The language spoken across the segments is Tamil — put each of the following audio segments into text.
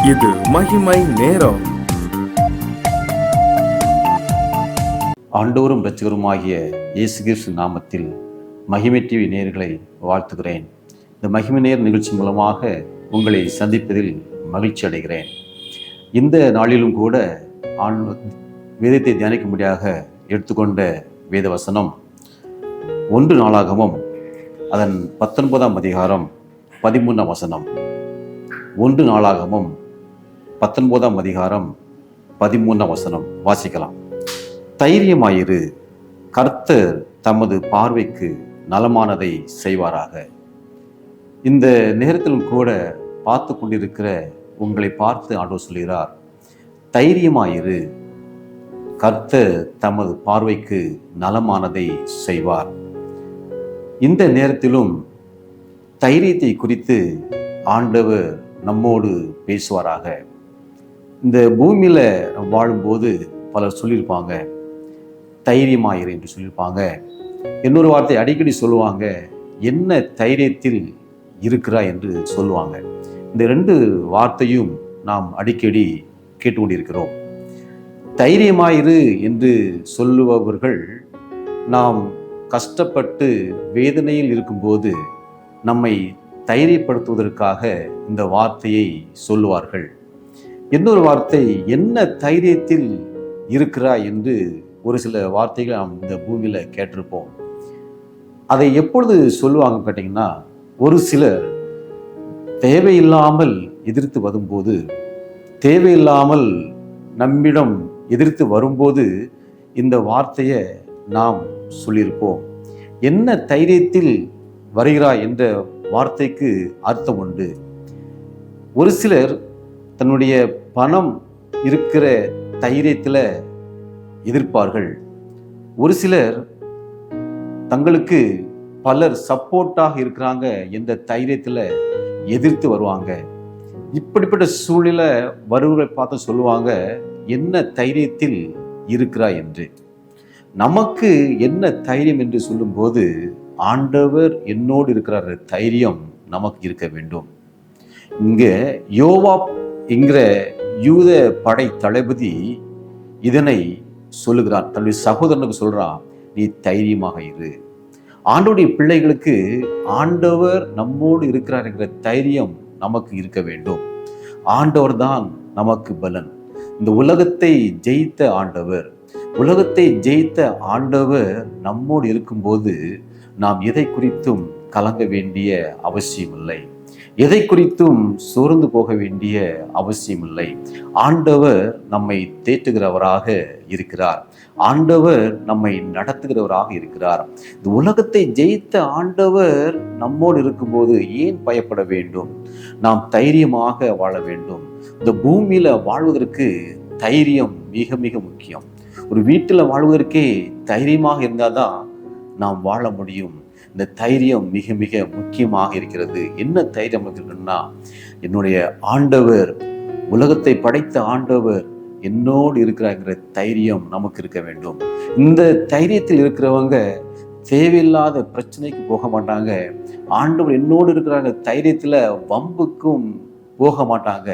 இது மகிமை நேரம். ஆண்டவரும் இரட்சகருமாகிய இயேசு கிறிஸ்து நாமத்தில் மகிமை டிவி நேயர்களை வாழ்த்துகிறேன். இந்த மகிமை நேர் நிகழ்ச்சி மூலமாக உங்களை சந்திப்பதில் மகிழ்ச்சி அடைகிறேன். இந்த நாளிலும் கூட வேதத்தை தியானிக்கும்படியாக எடுத்துக்கொண்ட வேத வசனம் 1 நாளாகமம் அதன் 19ஆம் அதிகாரம் 13ஆம் வசனம். 1 நாளாகமம் 19ஆம் அதிகாரம் 13ஆம் வசனம் வாசிக்கலாம். தைரியமாயிரு, கர்த்தர் தமது பார்வைக்கு நலமானதை செய்வாராக. இந்த நேரத்திலும் கூட பார்த்து கொண்டிருக்கிற உங்களை பார்த்து ஆண்டவர் சொல்கிறார், தைரியமாயிரு, கர்த்தர் தமது பார்வைக்கு நலமானதை செய்வார். இந்த நேரத்திலும் தைரியத்தை குறித்து ஆண்டவர் நம்மோடு பேசுவாராக. இந்த பூமியில வாழும்போது பலர் சொல்லியிருப்பாங்க, தைரியமாயிரு என்று சொல்லியிருப்பாங்க. இன்னொரு வார்த்தை அடிக்கடி சொல்லுவாங்க, என்ன தைரியத்தில் இருக்கிறாய் என்று சொல்லுவாங்க. இந்த 2 வார்த்தையும் நாம் அடிக்கடி கேட்டுக்கொண்டிருக்கிறோம். தைரியமாயிரு என்று சொல்லுபவர்கள் நாம் கஷ்டப்பட்டு வேதனையில் இருக்கும்போது நம்மை தைரியப்படுத்துவதற்காக இந்த வார்த்தையை சொல்லுவார்கள். இன்னொரு வார்த்தை, என்ன தைரியத்தில் இருக்கிறாய் என்று ஒரு சில வார்த்தைகள் நாம் இந்த பூமியில கேட்டிருப்போம். அதை எப்பொழுது சொல்லுவாங்க கேட்டீங்கன்னா, ஒரு சிலர் தேவையில்லாமல் எதிர்த்து வரும்போது, தேவையில்லாமல் நம்மிடம் எதிர்த்து வரும்போது இந்த வார்த்தையை நாம் சொல்லியிருப்போம். என்ன தைரியத்தில் வருகிறாய் என்ற வார்த்தைக்கு அர்த்தம் உண்டு. ஒரு சிலர் தன்னுடைய பணம் இருக்கிற தைரியத்தில் எதிர்ப்பார்கள். ஒரு சிலர் தங்களுக்கு பலர் சப்போர்ட்டாக இருக்கிறாங்க என்ற தைரியத்தில் எதிர்த்து வருவாங்க. இப்படிப்பட்ட சூழ்நிலை வருவதை பார்த்து சொல்லுவாங்க, என்ன தைரியத்தில் இருக்கிறாய் என்று. நமக்கு என்ன தைரியம் என்று சொல்லும்போது, ஆண்டவர் என்னோடு இருக்கிற தைரியம் நமக்கு இருக்க வேண்டும். இங்க யோவாப் என்கிற யூத படை தளபதி இதனை சொல்லுகிறான், தன்னுடைய சகோதரனுக்கு சொல்றான், நீ தைரியமாக இரு. ஆண்டவருடைய பிள்ளைகளுக்கு ஆண்டவர் நம்மோடு இருக்கிறார் என்கிற தைரியம் நமக்கு இருக்க வேண்டும். ஆண்டவர் தான் நமக்கு பலன். இந்த உலகத்தை ஜெயித்த ஆண்டவர், உலகத்தை ஜெயித்த ஆண்டவர் நம்மோடு இருக்கும்போது நாம் எதை குறித்தும் கலங்க வேண்டிய அவசியம் இல்லை, எதை குறித்தும் சோர்ந்து போக வேண்டிய அவசியம் இல்லை. ஆண்டவர் நம்மை தேற்றுகிறவராக இருக்கிறார். ஆண்டவர் நம்மை நடத்துகிறவராக இருக்கிறார். இந்த உலகத்தை ஜெயித்த ஆண்டவர் நம்மோடு இருக்கும்போது ஏன் பயப்பட வேண்டும்? நாம் தைரியமாக வாழ வேண்டும். இந்த பூமியில வாழ்வதற்கு தைரியம் மிக மிக முக்கியம். ஒரு வீட்டில் வாழ்வதற்கே தைரியமாக இருந்தாதான் நாம் வாழ முடியும். இந்த தைரியம் மிக மிக முக்கியமாக இருக்கிறது. என்ன தைரியம் இருக்குன்னா, என்னுடைய ஆண்டவர், உலகத்தை படைத்த ஆண்டவர் என்னோடு இருக்கிறாங்கிற தைரியம் நமக்கு இருக்க வேண்டும். இந்த தைரியத்தில் இருக்கிறவங்க தேவையில்லாத பிரச்சனைக்கு போக மாட்டாங்க. ஆண்டவர் என்னோடு இருக்கிறாங்க தைரியத்தில் வம்புக்கும் போக மாட்டாங்க.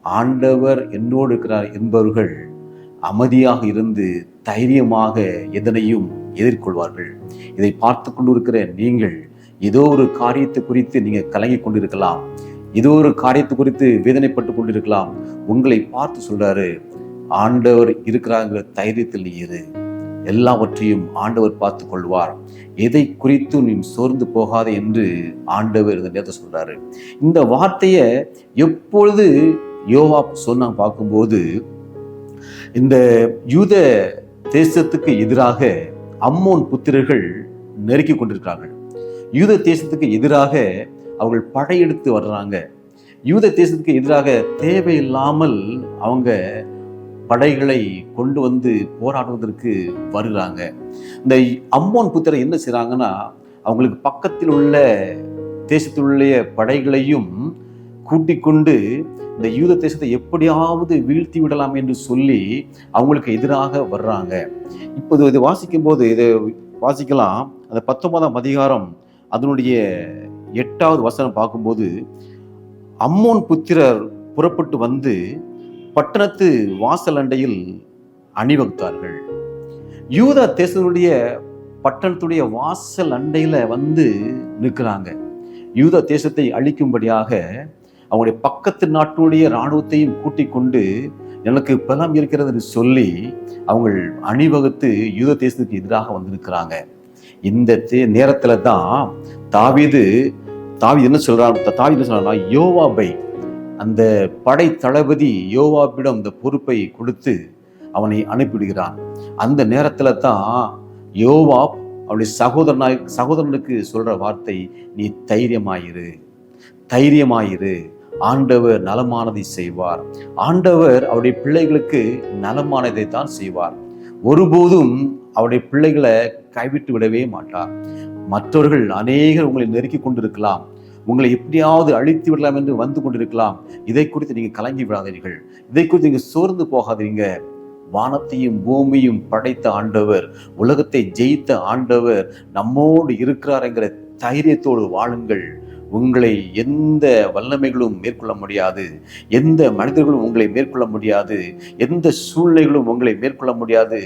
ஆண்டவர் என்னோடு இருக்கிறார் என்பவர்கள் அமைதியாக இருந்து தைரியமாக எதனையும் எதிர்கொள்வார்கள். இதை பார்த்து கொண்டு இருக்கிற நீங்கள் ஏதோ ஒரு காரியத்தை குறித்து நீங்க கலங்கி கொண்டிருக்கலாம், ஏதோ ஒரு காரியத்தை குறித்து வேதனைப்பட்டு கொண்டிருக்கலாம். உங்களை பார்த்து சொல்றாரு, ஆண்டவர் இருக்கிறாங்கிற தைரியத்தில் நீ இரு, எல்லாவற்றையும் ஆண்டவர் பார்த்து கொள்வார், எதை குறித்து நீ சோர்ந்து போகாத என்று ஆண்டவர் இந்த நேரத்தை சொல்றாரு. இந்த வார்த்தையை எப்பொழுது யோவாப் சொன்ன பார்க்கும்போது, இந்த யூத தேசத்துக்கு எதிராக அம்மோன் புத்திரர்கள் நெருக்கி கொண்டிருக்கிறார்கள். யூத தேசத்துக்கு எதிராக அவர்கள் படையெடுத்து வர்றாங்க. யூத தேசத்துக்கு எதிராக தேவையில்லாமல் அவங்க படைகளை கொண்டு வந்து போராடுவதற்கு வருகிறாங்க. இந்த அம்மோன் புத்திரர் என்ன செய்றாங்கன்னா, அவங்களுக்கு பக்கத்தில் உள்ள தேசத்தில் உள்ள படைகளையும் கூட்டிக் கொண்டு இந்த யூத தேசத்தை எப்படியாவது வீழ்த்தி விடலாம் என்று சொல்லி அவங்களுக்கு எதிராக வர்றாங்க. இப்போது இதை வாசிக்கும் போது, இதை வாசிக்கலாம், அந்த 19ஆம் அதிகாரம் அதனுடைய 8வது வசனம் பார்க்கும்போது, அம்மோன் புத்திரர் புறப்பட்டு வந்து பட்டணத்து வாசல் அண்டையில் அணிவகுத்தார்கள். யூதா தேசத்துடைய பட்டணத்துடைய வாசல் அண்டையில வந்து நிற்கிறாங்க. யூதா தேசத்தை அழிக்கும்படியாக அவங்களுடைய பக்கத்து நாட்டுடைய இராணுவத்தையும் கூட்டிக் கொண்டு எனக்கு பலம் இருக்கிறது என்று சொல்லி அவங்க அணிவகுத்து யூத தேசத்துக்கு எதிராக வந்து நிற்கிறாங்க. இந்த நேரத்துல தான் தாவீது என்ன சொல்றான், யோவாபை, அந்த படை தளபதி யோவாபிடம் இந்த பொறுப்பை கொடுத்து அவனை அனுப்பிவிடுகிறான். அந்த நேரத்துல தான் யோவாப் அவனுடைய சகோதரனுக்கு சொல்ற வார்த்தை, நீ தைரியமாயிரு, ஆண்டவர் நலமானதை செய்வார். ஆண்டவர் அவருடைய பிள்ளைகளுக்கு நலமானதை தான் செய்வார். ஒருபோதும் அவருடைய பிள்ளைகளை கைவிட்டு விடவே மாட்டார். மற்றவர்கள் அநேகர் உங்களை நெருக்கி கொண்டிருக்கலாம், உங்களை எப்படியாவது அழித்து விடலாம் என்று வந்து கொண்டிருக்கலாம். இதை குறித்து நீங்க கலங்கி விடாதீர்கள், இதை குறித்து நீங்க சோர்ந்து போகாதீங்க. வானத்தையும் பூமியும் படைத்த ஆண்டவர், உலகத்தை ஜெயித்த ஆண்டவர் நம்மோடு இருக்கிறார் என்கிற தைரியத்தோடு வாழுங்கள். உங்களை எந்த வல்லமைகளும் மேற்கொள்ள முடியாது, எந்த மனிதர்களும் உங்களை மேற்கொள்ள முடியாது, எந்த சூழ்நிலைகளும் உங்களை மேற்கொள்ள முடியாது.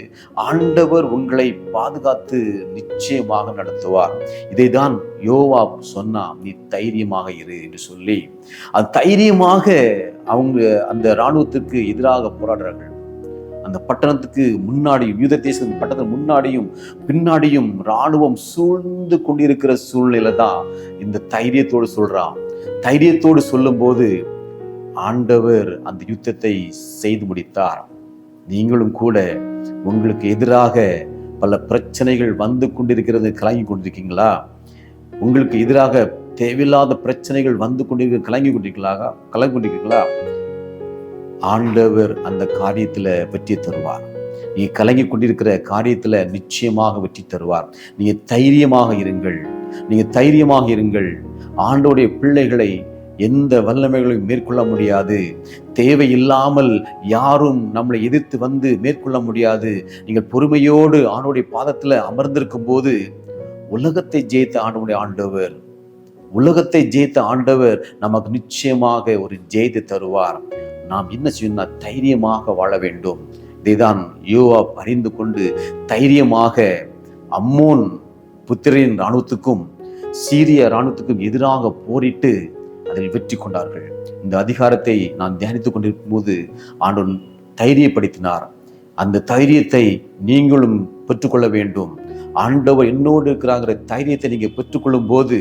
ஆண்டவர் உங்களை பாதுகாத்து நிச்சயமாக நடத்துவார். இதைதான் யோவாப் சொன்னான், நீ தைரியமாக இரு என்று சொல்லி அது தைரியமாக அவங்க அந்த இராணுவத்துக்கு எதிராக போராடுறார்கள். அந்த பட்டணத்துக்கு முன்னாடியும், யூத தேசத்தின் பட்டணத்துக்கு முன்னாடியும் பின்னாடியும் இராணுவம் சூழ்ந்து கொண்டிருக்கிற சூழ்நிலை தான் இந்த தைரியத்தோடு சொல்றான். தைரியத்தோடு சொல்லும் போது ஆண்டவர் அந்த யுத்தத்தை செய்து முடித்தார். நீங்களும் கூட உங்களுக்கு எதிராக பல பிரச்சனைகள் வந்து கொண்டிருக்கிறது, கலங்கி கொண்டிருக்கீங்களா? உங்களுக்கு எதிராக தேவையில்லாத பிரச்சனைகள் வந்து கொண்டிருக்க கலங்கி கொண்டிருக்கீங்களா? ஆண்டவர் அந்த காரியத்துல வெற்றி தருவார். நீங்க கலங்கி கொண்டிருக்கிற காரியத்துல நிச்சயமாக வெற்றி தருவார். நீங்க தைரியமாக இருங்கள். ஆண்டவருடைய பிள்ளைகளை எந்த வல்லமைகளையும் மேற்கொள்ள முடியாது. தேவையில்லாமல் யாரும் நம்மளை எதிர்த்து வந்து மேற்கொள்ள முடியாது. நீங்கள் பொறுமையோடு ஆண்டவருடைய பாதத்துல அமர்ந்திருக்கும் போது உலகத்தை ஜெயித்த ஆண்டவர் நமக்கு நிச்சயமாக ஒரு ஜெயத்தை தருவார். நாம் என்ன செய்யணும்னா தைரியமாக வாழ வேண்டும். இதைதான் யோவாப் அறிந்து கொண்டு தைரியமாக அம்மோன் புத்திரின் இராணுவத்துக்கும் சீரிய இராணுவத்துக்கும் எதிராக போரிட்டு அதில் வெற்றி கொண்டார்கள். இந்த அதிகாரத்தை நான் தியானித்துக் கொண்டிருக்கும் போது ஆண்டவன் தைரியப்படுத்தினார். அந்த தைரியத்தை நீங்களும் பெற்றுக்கொள்ள வேண்டும். ஆண்டவர் என்னோடு இருக்கிறாங்கிற தைரியத்தை நீங்க பெற்றுக்கொள்ளும் போது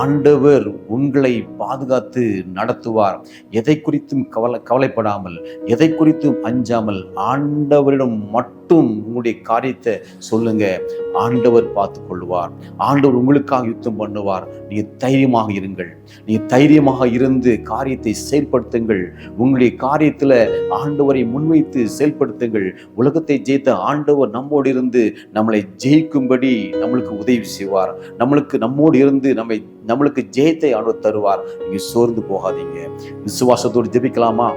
ஆண்டவர் உங்களை பாதுகாத்து நடத்துவார். எதை குறித்தும் கவலைப்படாமல், எதை குறித்தும் அஞ்சாமல் ஆண்டவரிடம் மட்டும் உங்களுடைய காரியத்தை சொல்லுங்க. ஆண்டவர் பார்த்து கொள்வார். ஆண்டவர் உங்களுக்காக யுத்தம் பண்ணுவார். நீங்க தைரியமாக இருங்கள். நீங்க தைரியமாக இருந்து காரியத்தை செயல்படுத்துங்கள். உங்களுடைய காரியத்துல ஆண்டவரை முன்வைத்து செயல்படுத்துங்கள். உலகத்தை ஜெயித்த ஆண்டவர் நம்மோடு இருந்து நம்மளை ஜெயிக்கும்படி நம்மளுக்கு உதவி செய்வார். நம்மோடு இருந்து நம்மளுக்கு ஜெயத்தை ஆண்டவர் தருவார். நீங்க சோர்ந்து போகாதீங்க. விசுவாசத்தோடு ஜெபிக்கலாமா?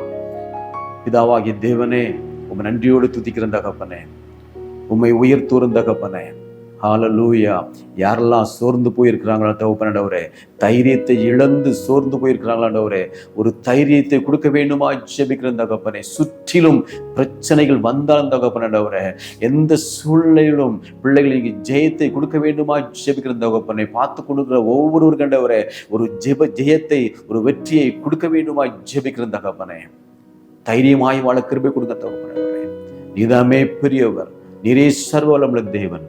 பிதாவாகிய தேவனே, உம்மை நன்றியோடு துதிக்கிற தகப்பனே, உம்மை உயர்த்துகிற தகப்பனே, ஹல்லேலூயா. யாரெல்லாம் சோர்ந்து போயிருக்கிறாங்களோ தகப்பனே, தைரியத்தை இழந்து சோர்ந்து போயிருக்கிறாங்களே, ஒரு தைரியத்தை கொடுக்க வேண்டுமா ஜெபிக்கிற தகப்பனே. சுற்றிலும் பிரச்சனைகள் வந்தாலும் தகப்பனே, எந்த சூழ்நிலையிலும் பிள்ளைகள் நீங்க ஜெயத்தை கொடுக்க வேண்டுமா ஜெபிக்கிற தகப்பனே. பார்த்து கொடுக்கிற ஒவ்வொருவர் கண்டவரே ஒரு ஜெயத்தை, ஒரு வெற்றியை கொடுக்க வேண்டுமா ஜெபிக்கிற தகப்பனே. தைரியமாய் வாழ கிருபை கொடுக்க தகப்பனே. நீதாமே பெரியவர், நீரே சர்வ வல்லமையுள்ள தேவன்.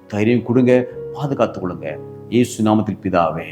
தைரியம் கொடுங்க, பாதுகாத்துக் கொள்ளுங்க. இயேசு நாமத்தில் பிதாவே.